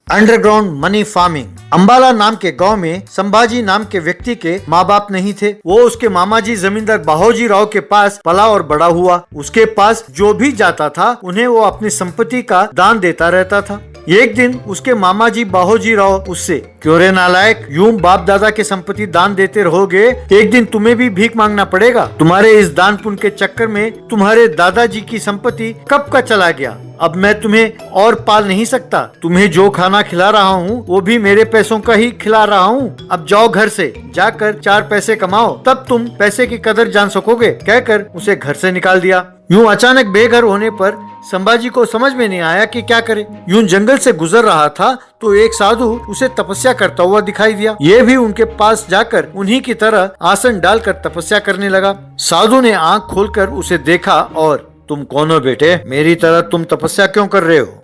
Underground money farming. Ambala नाम के गांव में संभाजी नाम के व्यक्ति के माँ बाप नहीं थे। वो उसके मामा जी जमींदार बाहोजी राव के पास पला और बड़ा हुआ। उसके पास जो भी जाता था उन्हें वो अपनी संपत्ति का दान देता रहता था। एक दिन उसके मामा जी बाहोजी राव उससे, क्यों रे नालायक, यूं बाप दादा के संपत्ति दान देते रहोगे, एक दिन तुम्हें भी भीख मांगना पड़ेगा। तुम्हारे इस दान पुण्य के चक्कर में तुम्हारे दादाजी की संपत्ति कब का चला गया। अब मैं तुम्हें और पाल नहीं सकता। तुम्हें जो खाना खिला रहा हूँ वो भी मेरे पैसों का ही खिला रहा हूँ। अब जाओ घर से, जाकर 4 पैसे कमाओ, तब तुम पैसे की कदर जान सकोगे, कहकर उसे घर से निकाल दिया। यूं अचानक बेघर होने पर संभाजी को समझ में नहीं आया कि क्या करे। यूं जंगल से गुजर रहा था तो एक साधु उसे तपस्या करता हुआ दिखाई दिया। ये भी उनके पास जाकर उन्हीं की तरह आसन डालकर तपस्या करने लगा। साधु ने आंख खोलकर उसे देखा और, तुम कौन हो बेटे, मेरी तरह तुम तपस्या क्यों कर रहे हो।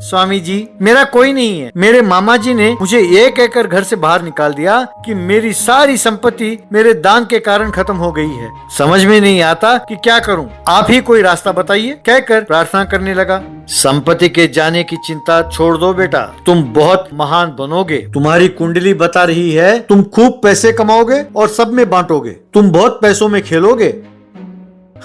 स्वामी जी, मेरा कोई नहीं है। मेरे मामा जी ने मुझे ये कहकर घर से बाहर निकाल दिया कि मेरी सारी संपत्ति मेरे दान के कारण खत्म हो गई है। समझ में नहीं आता कि क्या करूं, आप ही कोई रास्ता बताइए, कहकर प्रार्थना करने लगा। संपत्ति के जाने की चिंता छोड़ दो बेटा, तुम बहुत महान बनोगे। तुम्हारी कुंडली बता रही है तुम खूब पैसे कमाओगे और सब में बांटोगे। तुम बहुत पैसों में खेलोगे।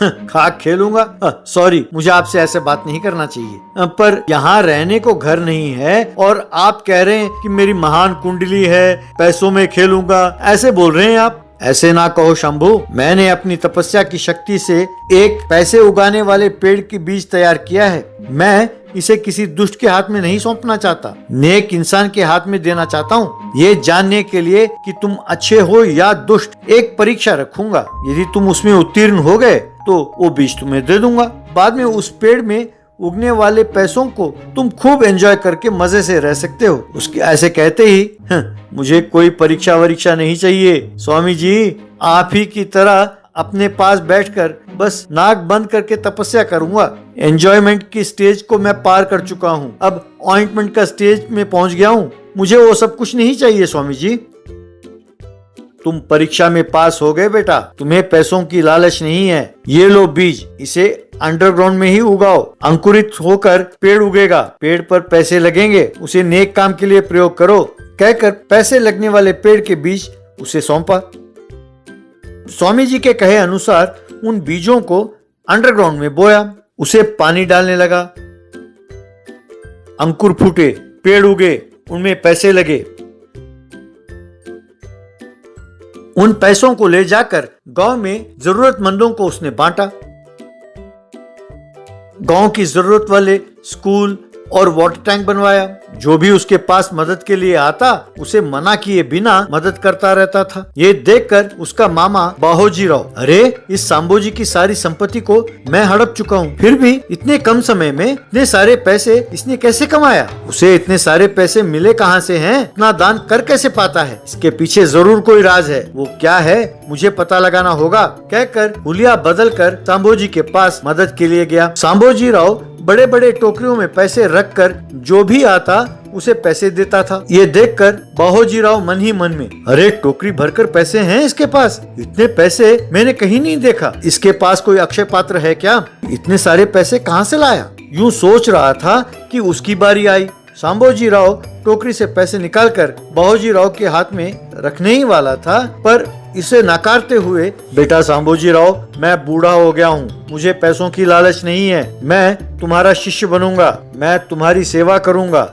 खाक खेलूंगा, सॉरी, मुझे आपसे ऐसे बात नहीं करना चाहिए, पर यहाँ रहने को घर नहीं है और आप कह रहे हैं कि मेरी महान कुंडली है, पैसों में खेलूंगा, ऐसे बोल रहे हैं आप। ऐसे ना कहो शंभू, मैंने अपनी तपस्या की शक्ति से एक पैसे उगाने वाले पेड़ की बीज तैयार किया है। मैं इसे किसी दुष्ट के हाथ में नहीं सौंपना चाहता, नेक इंसान के हाथ में देना चाहता हूँ। ये जानने के लिए कि तुम अच्छे हो या दुष्ट, एक परीक्षा रखूंगा। यदि तुम उसमें उत्तीर्ण हो गए तो वो बीज तुम्हें दे दूंगा। बाद में उस पेड़ में उगने वाले पैसों को तुम खूब एंजॉय करके मजे से रह सकते हो। उसके ऐसे कहते ही, मुझे कोई परीक्षा वरीक्षा नहीं चाहिए स्वामी जी, आप ही की तरह अपने पास बैठकर बस नाक बंद करके तपस्या करूंगा। एंजॉयमेंट की स्टेज को मैं पार कर चुका हूँ, अब ऑइंटमेंट का स्टेज में पहुँच गया हूँ। मुझे वो सब कुछ नहीं चाहिए स्वामी जी। तुम परीक्षा में पास हो गए बेटा, तुम्हें पैसों की लालच नहीं है। ये लो बीज, इसे अंडरग्राउंड में ही उगाओ, अंकुरित होकर पेड़ उगेगा, पेड़ पर पैसे लगेंगे, उसे नेक काम के लिए प्रयोग करो, कहकर पैसे लगने वाले पेड़ के बीज उसे सौंपा। स्वामी जी के कहे अनुसार उन बीजों को अंडरग्राउंड में बोया, उसे पानी डालने लगा। अंकुर फूटे, पेड़ उगे, उनमें पैसे लगे। उन पैसों को ले जाकर गांव में जरूरतमंदों को उसने बांटा। गांव की जरूरत वाले स्कूल और वाटर टैंक बनवाया। जो भी उसके पास मदद के लिए आता उसे मना किए बिना मदद करता रहता था। ये देखकर उसका मामा बाहोजी राव, अरे इस सांबोजी की सारी संपत्ति को मैं हड़प चुका हूँ, फिर भी इतने कम समय में इतने सारे पैसे इसने कैसे कमाया। उसे इतने सारे पैसे मिले कहाँ से हैं, इतना दान कर कैसे पाता है। इसके पीछे जरूर कोई राज है, वो क्या है मुझे पता लगाना होगा, कहकर हुलिया बदल कर सांबोजी के पास मदद के लिए गया। सांबोजी राव बड़े बड़े टोकरियों में पैसे रखकर जो भी आता उसे पैसे देता था। ये देखकर बाहोजी राव मन ही मन में, अरे टोकरी भरकर पैसे हैं इसके पास, इतने पैसे मैंने कहीं नहीं देखा, इसके पास कोई अक्षय पात्र है क्या, इतने सारे पैसे कहाँ से लाया। यूं सोच रहा था कि उसकी बारी आई। सांबोजी राव टोकरी से पैसे निकालकर बाहोजी राव के हाथ में रखने ही वाला था, पर इसे नकारते हुए, बेटा सांबोजी राव, मैं बूढ़ा हो गया हूँ, मुझे पैसों की लालच नहीं है, मैं तुम्हारा शिष्य बनूंगा, मैं तुम्हारी सेवा करूंगा।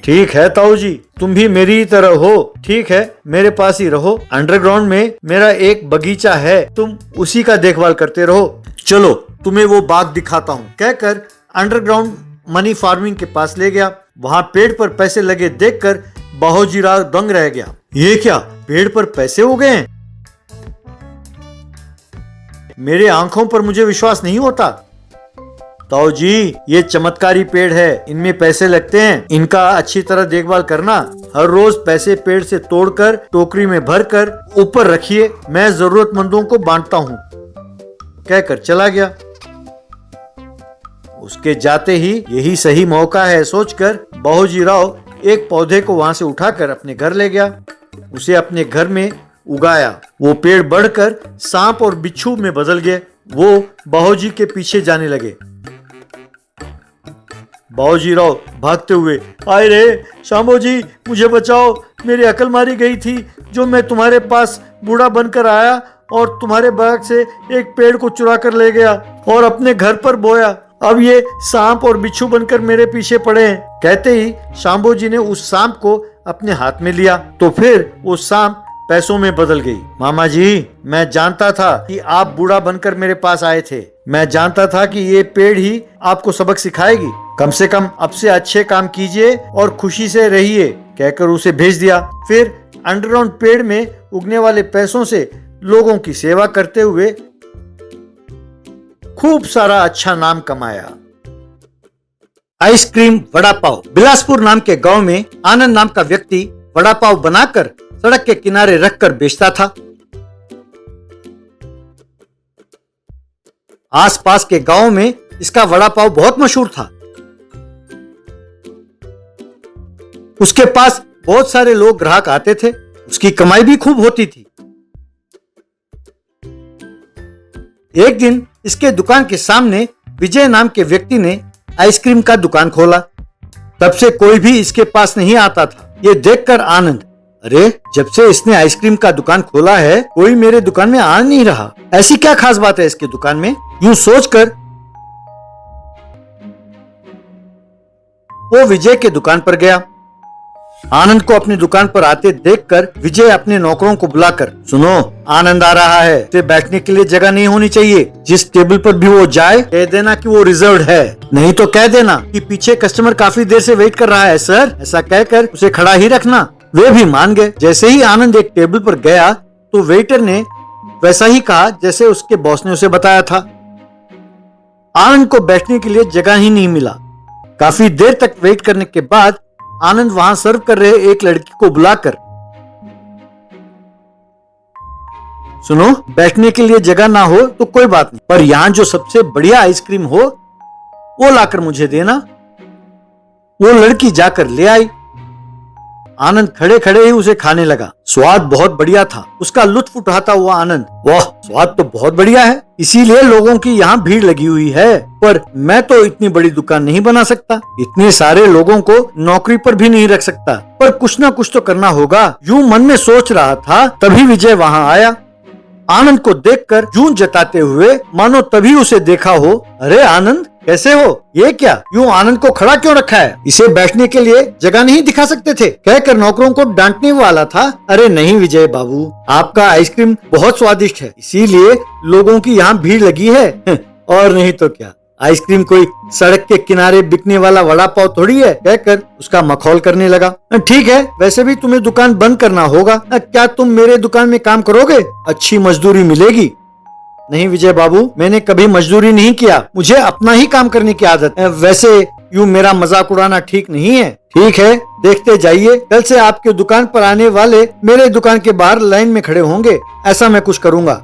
ठीक है ताऊ जी, तुम भी मेरी ही तरह हो, ठीक है मेरे पास ही रहो, अंडरग्राउंड में मेरा एक बगीचा है, तुम उसी का देखभाल करते रहो, चलो तुम्हें वो बाग दिखाता हूँ, कहकर अंडरग्राउंड मनी फार्मिंग के पास ले गया। वहाँ पेड़ पर पैसे लगे देखकर बाहोजी राव दंग रह गया। ये क्या, पेड़ पर पैसे उगे हैं, मेरे आंखों पर मुझे विश्वास नहीं होता। ताऊ जी, ये चमत्कारी पेड़ है, इनमें पैसे लगते हैं, इनका अच्छी तरह देखभाल करना, हर रोज पैसे पेड़ से तोड़कर टोकरी में भरकर ऊपर रखिए, मैं जरूरतमंदों को बांटता हूँ, कहकर चला गया। उसके जाते ही यही सही मौका है सोचकर बाहोजी राव एक पौधे को वहां से उठाकर अपने घर ले गया, उसे अपने घर में उगाया। वो पेड़ बढ़कर सांप और बिच्छू में बदल गए। वो बाहोजी के पीछे जाने लगे। बाबूजी राव भागते हुए, आए रे शांबो जी, मुझे बचाओ, मेरी अकल मारी गई थी जो मैं तुम्हारे पास बूढ़ा बनकर आया और तुम्हारे बाग से एक पेड़ को चुरा कर ले गया और अपने घर पर बोया। अब ये सांप और बिच्छू बनकर मेरे पीछे पड़े हैं। कहते ही शांबो जी ने उस सांप को अपने हाथ में लिया तो फिर वो सांप पैसों में बदल गई। मामा जी, मैं जानता था कि आप बूढ़ा बनकर मेरे पास आए थे। मैं जानता था कि ये पेड़ ही आपको सबक सिखाएगी। कम से कम अब से अच्छे काम कीजिए और खुशी से रहिए, कहकर उसे भेज दिया। फिर अंडरग्राउंड पेड़ में उगने वाले पैसों से लोगों की सेवा करते हुए खूब सारा अच्छा नाम कमाया। आइसक्रीम वड़ा पाव। बिलासपुर नाम के गांव में आनंद नाम का व्यक्ति वड़ा पाव बनाकर सड़क के किनारे रखकर बेचता था। आसपास के गांव में इसका वड़ा पाव बहुत मशहूर था। उसके पास बहुत सारे लोग ग्राहक आते थे। उसकी कमाई भी खूब होती थी। एक दिन इसके दुकान के सामने विजय नाम के व्यक्ति ने आइसक्रीम का दुकान खोला। तब से कोई भी इसके पास नहीं आता था। ये देखकर आनंद, अरे जब से इसने आइसक्रीम का दुकान खोला है कोई मेरे दुकान में आ नहीं रहा, ऐसी क्या खास बात है इसके दुकान में, यूं सोचकर वो विजय के दुकान पर गया। आनंद को अपनी दुकान पर आते देखकर विजय अपने नौकरों को बुलाकर, सुनो, आनंद आ रहा है, इसे बैठने के लिए जगह नहीं होनी चाहिए। जिस टेबल पर भी वो जाए कह देना कि वो रिजर्व्ड है, नहीं तो कह देना कि पीछे कस्टमर काफी देर से वेट कर रहा है सर, ऐसा कहकर उसे खड़ा ही रखना। वे भी मान गए। जैसे ही आनंद एक टेबल पर गया तो वेटर ने वैसा ही कहा जैसे उसके बॉस ने उसे बताया था। आनंद को बैठने के लिए जगह ही नहीं मिला। काफी देर तक वेट करने के बाद आनंद वहां सर्व कर रहे एक लड़की को बुलाकर, सुनो, बैठने के लिए जगह ना हो तो कोई बात नहीं, पर यहां जो सबसे बढ़िया आइसक्रीम हो वो लाकर मुझे देना। वो लड़की जाकर ले आई। आनंद खड़े खड़े ही उसे खाने लगा। स्वाद बहुत बढ़िया था। उसका लुत्फ उठाता हुआ आनंद, वाह, स्वाद तो बहुत बढ़िया है, इसीलिए लोगों की यहाँ भीड़ लगी हुई है, पर मैं तो इतनी बड़ी दुकान नहीं बना सकता, इतने सारे लोगों को नौकरी पर भी नहीं रख सकता, पर कुछ ना कुछ तो करना होगा, यूं मन में सोच रहा था। तभी विजय वहाँ आया। आनंद को देखकर जून जताते हुए मानो तभी उसे देखा हो, अरे आनंद कैसे हो, ये क्या, यूं आनंद को खड़ा क्यों रखा है, इसे बैठने के लिए जगह नहीं दिखा सकते थे, कहकर नौकरों को डांटने वाला था। अरे नहीं विजय बाबू, आपका आइसक्रीम बहुत स्वादिष्ट है, इसीलिए लोगों की यहाँ भीड़ लगी है, और नहीं तो क्या, आइसक्रीम कोई सड़क के किनारे बिकने वाला वड़ा पाव थोड़ी है, कहकर उसका मखौल करने लगा। ठीक है, वैसे भी तुम्हें दुकान बंद करना होगा, क्या तुम मेरे दुकान में काम करोगे, अच्छी मजदूरी मिलेगी। नहीं विजय बाबू, मैंने कभी मजदूरी नहीं किया, मुझे अपना ही काम करने की आदत है, वैसे यूं मेरा मजाक उड़ाना ठीक नहीं है। ठीक है, देखते जाइए, कल से आपके दुकान पर आने वाले मेरे दुकान के बाहर लाइन में खड़े होंगे, ऐसा मैं कुछ करूंगा।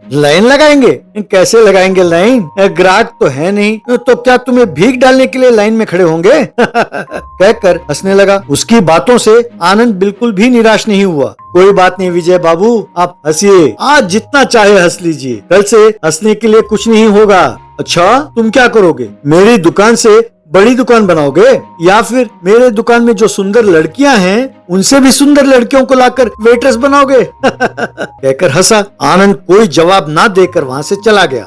लाइन लगाएंगे, कैसे लगाएंगे लाइन, ग्राहक तो है नहीं, तो क्या तुम्हें भीख डालने के लिए लाइन में खड़े होंगे कहकर हंसने लगा। उसकी बातों से आनंद बिल्कुल भी निराश नहीं हुआ। कोई बात नहीं विजय बाबू, आप हंसिए, आज जितना चाहे हंस लीजिए, कल से हंसने के लिए कुछ नहीं होगा। अच्छा, तुम क्या करोगे, मेरी दुकान से बड़ी दुकान बनाओगे, या फिर मेरे दुकान में जो सुंदर लड़कियां हैं उनसे भी सुंदर लड़कियों को लाकर वेट्रेस बनाओगे कहकर हंसा। आनंद कोई जवाब ना देकर वहां से चला गया।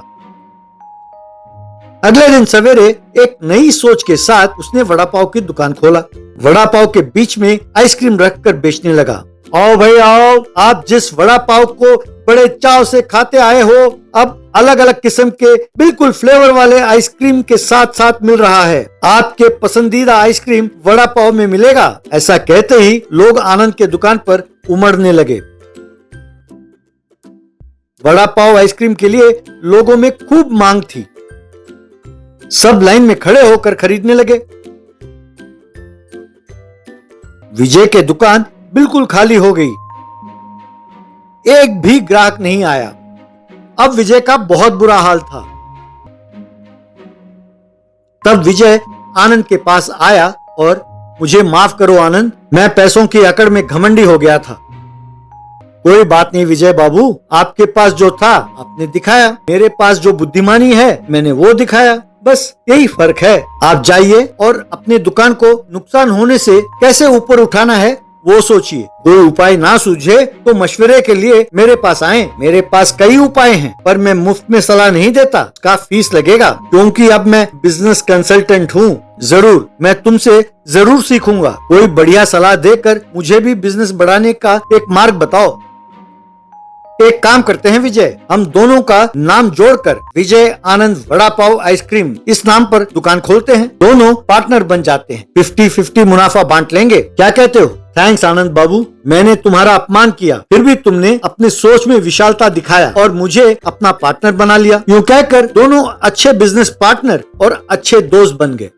अगले दिन सवेरे एक नई सोच के साथ उसने वड़ा पाव की दुकान खोला। वड़ा पाव के बीच में आइसक्रीम रखकर बेचने लगा। आओ भाई आओ, आप जिस वड़ा पाव को बड़े चाव से खाते आए हो, अब अलग अलग किस्म के बिल्कुल फ्लेवर वाले आइसक्रीम के साथ साथ मिल रहा है। आपके पसंदीदा आइसक्रीम वड़ा पाव में मिलेगा। ऐसा कहते ही लोग आनंद के दुकान पर उमड़ने लगे। वड़ा पाव आइसक्रीम के लिए लोगों में खूब मांग थी। सब लाइन में खड़े होकर खरीदने लगे। विजय के दुकान बिल्कुल खाली हो गई। एक भी ग्राहक नहीं आया। अब विजय का बहुत बुरा हाल था। तब विजय आनंद के पास आया और, मुझे माफ करो आनंद, मैं पैसों की अकड़ में घमंडी हो गया था। कोई बात नहीं विजय बाबू, आपके पास जो था आपने दिखाया, मेरे पास जो बुद्धिमानी है मैंने वो दिखाया। बस यही फर्क है। आप जाइए और अपनी दुकान को नुकसान होने से कैसे ऊपर उठाना है वो सोचिए। कोई उपाय ना सूझे तो मशवरे के लिए मेरे पास आएं। मेरे पास कई उपाय हैं, पर मैं मुफ्त में सलाह नहीं देता। उसका फीस लगेगा, क्योंकि अब मैं बिजनेस कंसल्टेंट हूँ। जरूर, मैं तुमसे जरूर सीखूंगा। कोई बढ़िया सलाह देकर मुझे भी बिजनेस बढ़ाने का एक मार्ग बताओ। एक काम करते हैं विजय, हम दोनों का नाम जोड़कर विजय आनंद वड़ा पाव आइसक्रीम इस नाम पर दुकान खोलते हैं। दोनों पार्टनर बन जाते हैं, 50-50 मुनाफा बांट लेंगे। क्या कहते हो? थैंक्स आनंद बाबू, मैंने तुम्हारा अपमान किया, फिर भी तुमने अपनी सोच में विशालता दिखाया और मुझे अपना पार्टनर बना लिया। यूं कहकर दोनों अच्छे बिजनेस पार्टनर और अच्छे दोस्त बन गए।